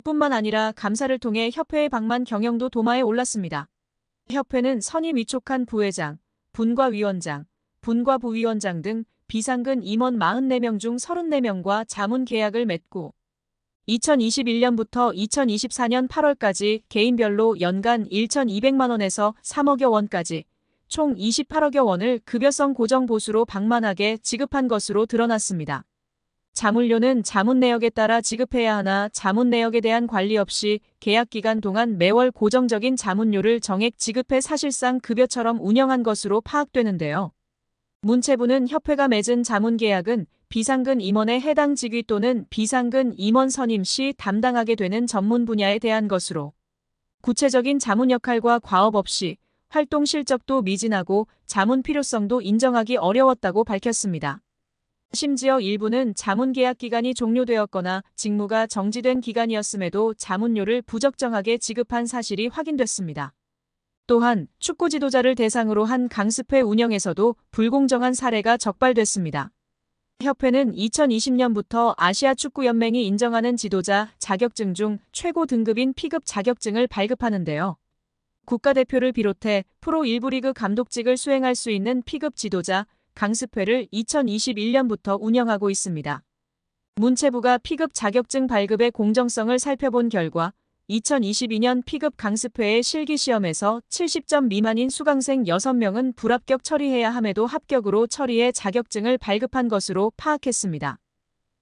뿐만 아니라 감사를 통해 협회의 방만 경영도 도마에 올랐습니다. 협회는 선임 위촉한 부회장, 분과위원장, 분과부위원장 등 비상근 임원 44명 중 34명과 자문 계약을 맺고 2021년부터 2024년 8월까지 개인별로 연간 1,200만 원에서 3억여 원까지 총 28억여 원을 급여성 고정 보수로 방만하게 지급한 것으로 드러났습니다. 자문료는 자문 내역에 따라 지급해야 하나 자문 내역에 대한 관리 없이 계약 기간 동안 매월 고정적인 자문료를 정액 지급해 사실상 급여처럼 운영한 것으로 파악되는데요. 문체부는 협회가 맺은 자문 계약은 비상근 임원의 해당 직위 또는 비상근 임원 선임 시 담당하게 되는 전문 분야에 대한 것으로 구체적인 자문 역할과 과업 없이 활동 실적도 미진하고 자문 필요성도 인정하기 어려웠다고 밝혔습니다. 심지어 일부는 자문 계약 기간이 종료되었거나 직무가 정지된 기간이었음에도 자문료를 부적정하게 지급한 사실이 확인됐습니다. 또한 축구 지도자를 대상으로 한 강습회 운영에서도 불공정한 사례가 적발됐습니다. 협회는 2020년부터 아시아축구연맹이 인정하는 지도자 자격증 중 최고 등급인 P급 자격증을 발급하는데요. 국가대표를 비롯해 프로 1부 리그 감독직을 수행할 수 있는 P급 지도자 강습회를 2021년부터 운영하고 있습니다. 문체부가 P급 자격증 발급의 공정성을 살펴본 결과 2022년 P급 강습회의 실기시험에서 70점 미만인 수강생 6명은 불합격 처리해야 함에도 합격으로 처리해 자격증을 발급한 것으로 파악했습니다.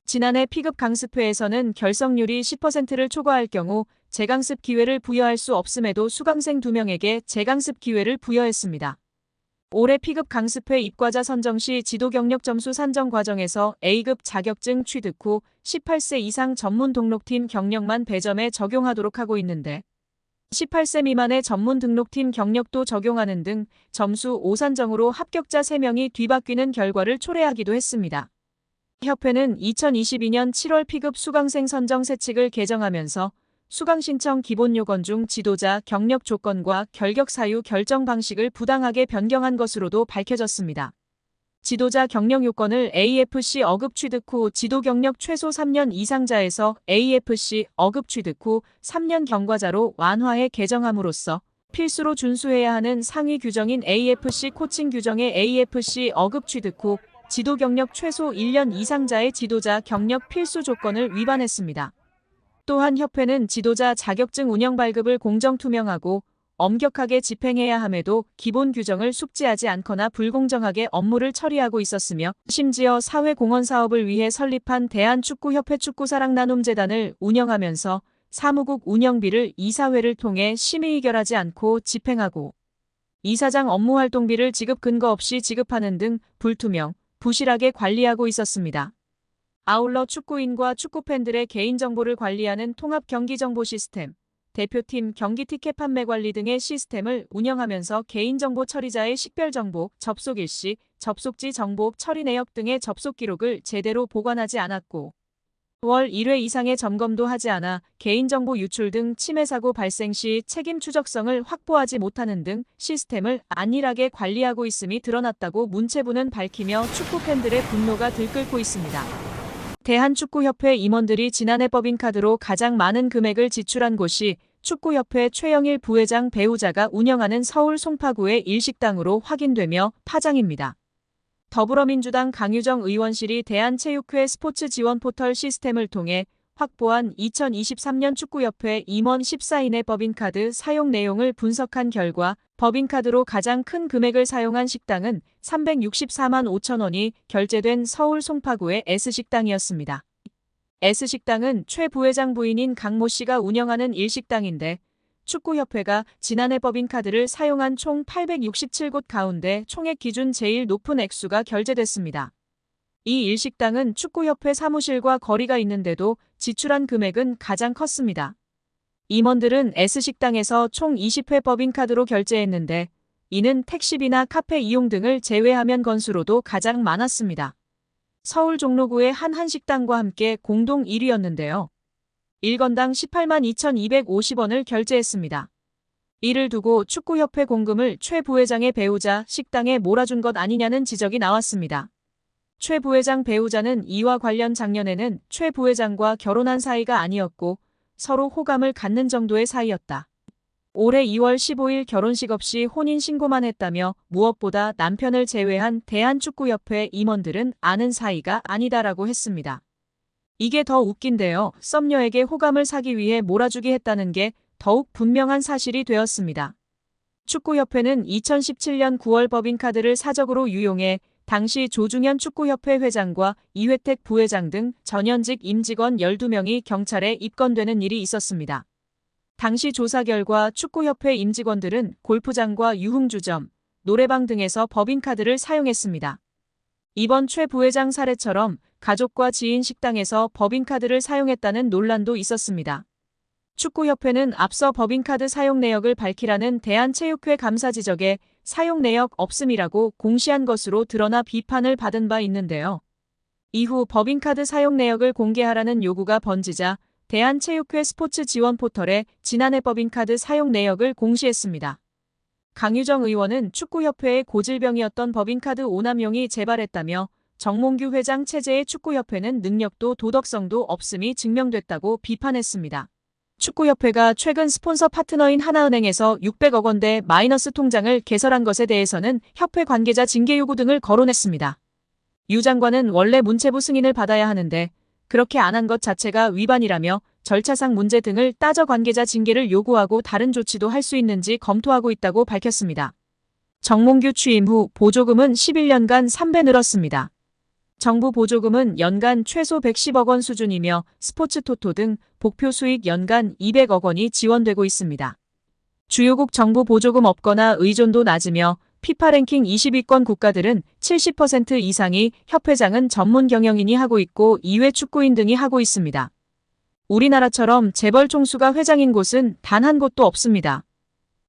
지난해 P급 강습회에서는 결석률이 10%를 초과할 경우 재강습 기회를 부여할 수 없음에도 수강생 2명에게 재강습 기회를 부여했습니다. 올해 P급 강습회 입과자 선정 시 지도 경력 점수 산정 과정에서 A급 자격증 취득 후 18세 이상 전문 등록팀 경력만 배점에 적용하도록 하고 있는데 18세 미만의 전문 등록팀 경력도 적용하는 등 점수 5산정으로 합격자 3명이 뒤바뀌는 결과를 초래하기도 했습니다. 협회는 2022년 7월 P급 수강생 선정 세칙을 개정하면서 수강 신청 기본 요건 중 지도자 경력 조건과 결격 사유 결정 방식을 부당하게 변경한 것으로도 밝혀졌습니다. 지도자 경력 요건을 AFC 어급 취득 후 지도 경력 최소 3년 이상자에서 AFC 어급 취득 후 3년 경과자로 완화해 개정함으로써 필수로 준수해야 하는 상위 규정인 AFC 코칭 규정의 AFC 어급 취득 후 지도 경력 최소 1년 이상자의 지도자 경력 필수 조건을 위반했습니다. 또한 협회는 지도자 자격증 운영 발급을 공정투명하고 엄격하게 집행해야 함에도 기본 규정을 숙지하지 않거나 불공정하게 업무를 처리하고 있었으며 심지어 사회공헌 사업을 위해 설립한 대한축구협회 축구사랑나눔재단을 운영하면서 사무국 운영비를 이사회를 통해 심의의결하지 않고 집행하고 이사장 업무활동비를 지급 근거 없이 지급하는 등 불투명, 부실하게 관리하고 있었습니다. 아울러 축구인과 축구팬들의 개인정보를 관리하는 통합경기정보 시스템, 대표팀 경기 티켓 판매 관리 등의 시스템을 운영하면서 개인정보 처리자의 식별정보, 접속 일시, 접속지 정보 처리 내역 등의 접속 기록을 제대로 보관하지 않았고 월 1회 이상의 점검도 하지 않아 개인정보 유출 등 침해 사고 발생 시 책임 추적성을 확보하지 못하는 등 시스템을 안일하게 관리하고 있음이 드러났다고 문체부는 밝히며 축구팬들의 분노가 들끓고 있습니다. 대한축구협회 임원들이 지난해 법인카드로 가장 많은 금액을 지출한 곳이 축구협회 최영일 부회장 배우자가 운영하는 서울 송파구의 일식당으로 확인되며 파장입니다. 더불어민주당 강유정 의원실이 대한체육회 스포츠 지원 포털 시스템을 통해 확보한 2023년 축구협회 임원 14인의 법인카드 사용 내용을 분석한 결과 법인카드로 가장 큰 금액을 사용한 식당은 364만 5천 원이 결제된 서울 송파구의 S식당이었습니다. S식당은 최 부회장 부인인 강모 씨가 운영하는 일식당인데 축구협회가 지난해 법인카드를 사용한 총 867곳 가운데 총액 기준 제일 높은 액수가 결제됐습니다. 이 일식당은 축구협회 사무실과 거리가 있는데도 지출한 금액은 가장 컸습니다. 임원들은 S식당에서 총 20회 법인카드로 결제했는데 이는 택시비나 카페 이용 등을 제외하면 건수로도 가장 많았습니다. 서울 종로구의 한 한식당과 함께 공동 1위였는데요. 1건당 18만 2,250원을 결제했습니다. 이를 두고 축구협회 공금을 최 부회장의 배우자 식당에 몰아준 것 아니냐는 지적이 나왔습니다. 최 부회장 배우자는 이와 관련 작년에는 최 부회장과 결혼한 사이가 아니었고 서로 호감을 갖는 정도의 사이였다. 올해 2월 15일 결혼식 없이 혼인신고만 했다며 무엇보다 남편을 제외한 대한축구협회 임원들은 아는 사이가 아니다라고 했습니다. 이게 더 웃긴데요. 썸녀에게 호감을 사기 위해 몰아주기 했다는 게 더욱 분명한 사실이 되었습니다. 축구협회는 2017년 9월 법인카드를 사적으로 유용해 당시 조중현 축구협회 회장과 이회택 부회장 등 전현직 임직원 12명이 경찰에 입건되는 일이 있었습니다. 당시 조사 결과 축구협회 임직원들은 골프장과 유흥주점, 노래방 등에서 법인카드를 사용했습니다. 이번 최 부회장 사례처럼 가족과 지인 식당에서 법인카드를 사용했다는 논란도 있었습니다. 축구협회는 앞서 법인카드 사용 내역을 밝히라는 대한체육회 감사 지적에 사용 내역 없음이라고 공시한 것으로 드러나 비판을 받은 바 있는데요. 이후 법인카드 사용 내역을 공개하라는 요구가 번지자 대한체육회 스포츠 지원 포털에 지난해 법인카드 사용 내역을 공시했습니다. 강유정 의원은 축구협회의 고질병이었던 법인카드 오남용이 재발했다며 정몽규 회장 체제의 축구협회는 능력도 도덕성도 없음이 증명됐다고 비판했습니다. 축구협회가 최근 스폰서 파트너인 하나은행에서 600억 원대 마이너스 통장을 개설한 것에 대해서는 협회 관계자 징계 요구 등을 거론했습니다. 유 장관은 원래 문체부 승인을 받아야 하는데 그렇게 안 한 것 자체가 위반이라며 절차상 문제 등을 따져 관계자 징계를 요구하고 다른 조치도 할 수 있는지 검토하고 있다고 밝혔습니다. 정몽규 취임 후 보조금은 11년간 3배 늘었습니다. 정부 보조금은 연간 최소 110억 원 수준이며 스포츠 토토 등 복표 수익 연간 200억 원이 지원되고 있습니다. 주요국 정부 보조금 없거나 의존도 낮으며 피파 랭킹 20위권 국가들은 70% 이상이 협회장은 전문 경영인이 하고 있고 이외 축구인 등이 하고 있습니다. 우리나라처럼 재벌 총수가 회장인 곳은 단 한 곳도 없습니다.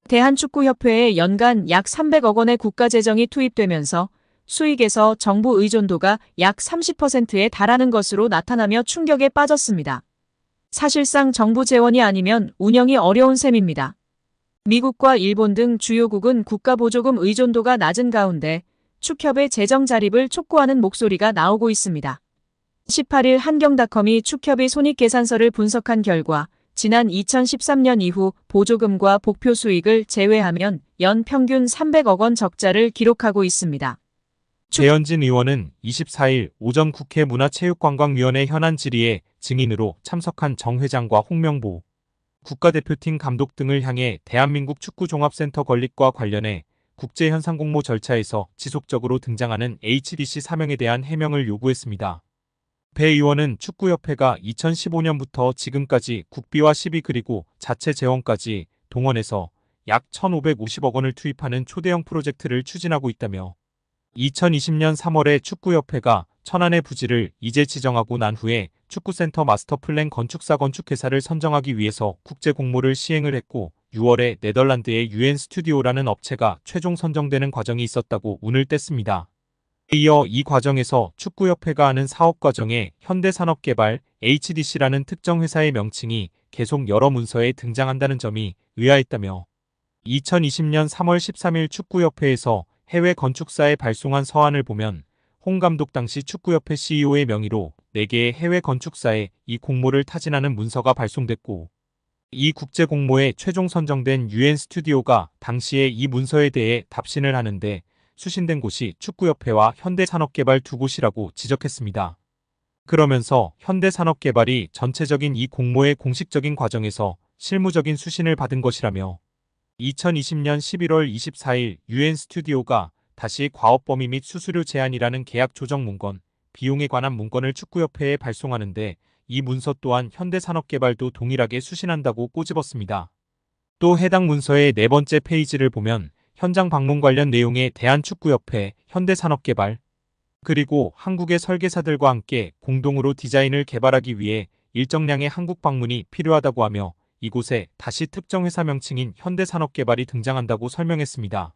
대한축구협회에 연간 약 300억 원의 국가재정이 투입되면서 수익에서 정부 의존도가 약 30%에 달하는 것으로 나타나며 충격에 빠졌습니다. 사실상 정부 재원이 아니면 운영이 어려운 셈입니다. 미국과 일본 등 주요국은 국가 보조금 의존도가 낮은 가운데 축협의 재정 자립을 촉구하는 목소리가 나오고 있습니다. 18일 한경닷컴이 축협의 손익계산서를 분석한 결과 지난 2013년 이후 보조금과 복표 수익을 제외하면 연 평균 300억 원 적자를 기록하고 있습니다. 배현진 의원은 24일 오전 국회 문화체육관광위원회 현안 질의에 증인으로 참석한 정 회장과 홍명보 국가대표팀 감독 등을 향해 대한민국 축구종합센터 건립과 관련해 국제현상공모 절차에서 지속적으로 등장하는 HDC 사명에 대한 해명을 요구했습니다. 배 의원은 축구협회가 2015년부터 지금까지 국비와 시비 그리고 자체 재원까지 동원해서 약 1,550억 원을 투입하는 초대형 프로젝트를 추진하고 있다며 2020년 3월에 축구협회가 천안의 부지를 이제 지정하고 난 후에 축구센터 마스터플랜 건축사 건축회사를 선정하기 위해서 국제 공모를 시행을 했고 6월에 네덜란드의 UN 스튜디오라는 업체가 최종 선정되는 과정이 있었다고 운을 뗐습니다. 이어 이 과정에서 축구협회가 하는 사업 과정에 현대산업개발 HDC라는 특정 회사의 명칭이 계속 여러 문서에 등장한다는 점이 의아했다며 2020년 3월 13일 축구협회에서 해외 건축사에 발송한 서한을 보면 홍 감독 당시 축구협회 CEO의 명의로 4개의 해외 건축사에 이 공모를 타진하는 문서가 발송됐고 이 국제 공모에 최종 선정된 UN 스튜디오가 당시에 이 문서에 대해 답신을 하는데 수신된 곳이 축구협회와 현대산업개발 두 곳이라고 지적했습니다. 그러면서 현대산업개발이 전체적인 이 공모의 공식적인 과정에서 실무적인 수신을 받은 것이라며 2020년 11월 24일 UN 스튜디오가 다시 과업 범위 및 수수료 제한이라는 계약 조정 문건, 비용에 관한 문건을 축구협회에 발송하는데 이 문서 또한 현대산업개발도 동일하게 수신한다고 꼬집었습니다. 또 해당 문서의 4번째 페이지를 보면 현장 방문 관련 내용에 대한축구협회, 현대산업개발, 그리고 한국의 설계사들과 함께 공동으로 디자인을 개발하기 위해 일정량의 한국 방문이 필요하다고 하며 이곳에 다시 특정 회사 명칭인 현대산업개발이 등장한다고 설명했습니다.